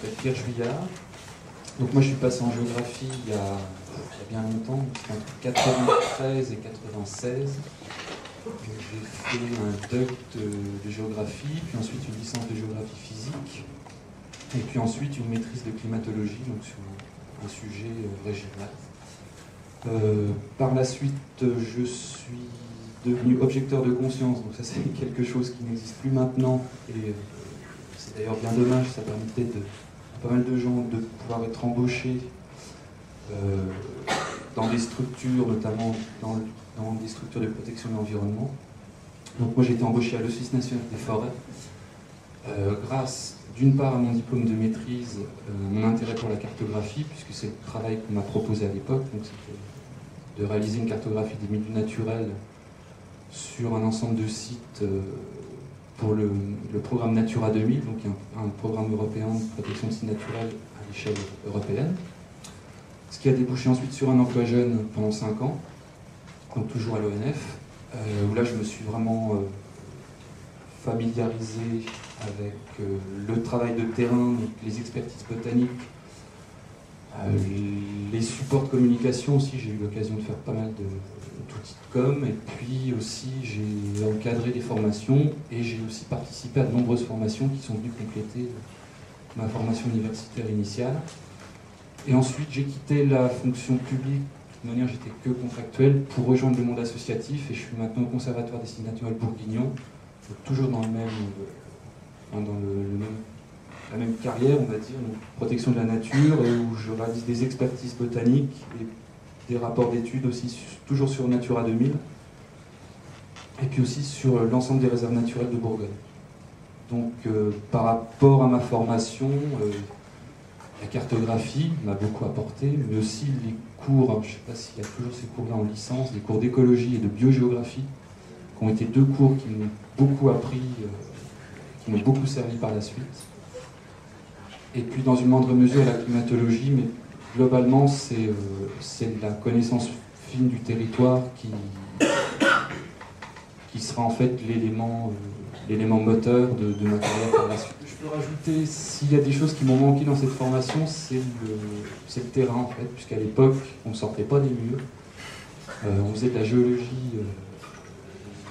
m'appelle Pierre Juillard. Donc moi je suis passé en géographie il y a bien longtemps, c'était entre 93 et 96. J'ai fait un DUT de géographie, puis ensuite une licence de géographie physique, et puis ensuite une maîtrise de climatologie, donc sur un sujet régional. Par la suite, je suis devenu objecteur de conscience, donc ça c'est quelque chose qui n'existe plus maintenant, et c'est d'ailleurs bien dommage, ça permettait à pas mal de gens de pouvoir être embauchés dans des structures, notamment dans des structures de protection de l'environnement. Donc moi j'ai été embauché à l'Office national des forêts, grâce d'une part à mon diplôme de maîtrise, mon intérêt pour la cartographie, puisque c'est le travail qu'on m'a proposé à l'époque, donc c'était de réaliser une cartographie des milieux naturels sur un ensemble de sites pour le programme Natura 2000, donc un programme européen de protection de sites naturels à l'échelle européenne. Ce qui a débouché ensuite sur un emploi jeune pendant 5 ans, donc toujours à l'ONF, où là je me suis vraiment familiarisé avec le travail de terrain, donc les expertises botaniques, les supports de communication aussi. J'ai eu l'occasion de faire pas mal d'outils de com, et puis aussi j'ai encadré des formations, et j'ai aussi participé à de nombreuses formations qui sont venues compléter ma formation universitaire initiale. Et ensuite j'ai quitté la fonction publique, de manière j'étais que contractuel, pour rejoindre le monde associatif, et je suis maintenant au Conservatoire des sites naturels bourguignon, donc toujours dans la même carrière, on va dire, donc protection de la nature, où je réalise des expertises botaniques et des rapports d'études aussi, toujours sur Natura 2000, et puis aussi sur l'ensemble des réserves naturelles de Bourgogne. Donc par rapport à ma formation, la cartographie m'a beaucoup apporté, mais aussi les cours, je ne sais pas s'il y a toujours ces cours-là en licence, des cours d'écologie et de biogéographie, qui ont été 2 cours qui m'ont beaucoup appris, qui m'ont beaucoup servi par la suite. Et puis dans une moindre mesure la climatologie, mais globalement c'est la connaissance fine du territoire qui sera en fait l'élément moteur de ma carrière par la suite. Je peux rajouter, s'il y a des choses qui m'ont manqué dans cette formation, c'est le terrain en fait, puisqu'à l'époque on ne sortait pas des murs, on faisait de la géologie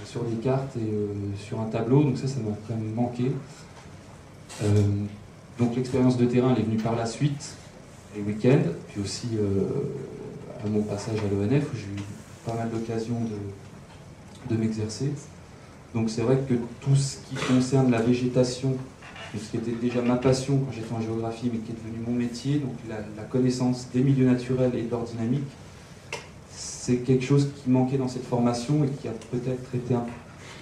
sur des cartes et sur un tableau, donc ça m'a quand même manqué. Donc l'expérience de terrain elle est venue par la suite, les week-ends, puis aussi à mon passage à l'ONF où j'ai eu pas mal d'occasions de m'exercer. Donc c'est vrai que tout ce qui concerne la végétation, ce qui était déjà ma passion quand j'étais en géographie, mais qui est devenu mon métier, donc la connaissance des milieux naturels et de leur dynamique, c'est quelque chose qui manquait dans cette formation et qui a peut-être été un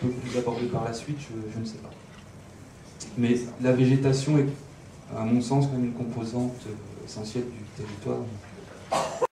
peu plus abordé par la suite, je ne sais pas. Mais la végétation est, à mon sens, quand même une composante essentielle du territoire.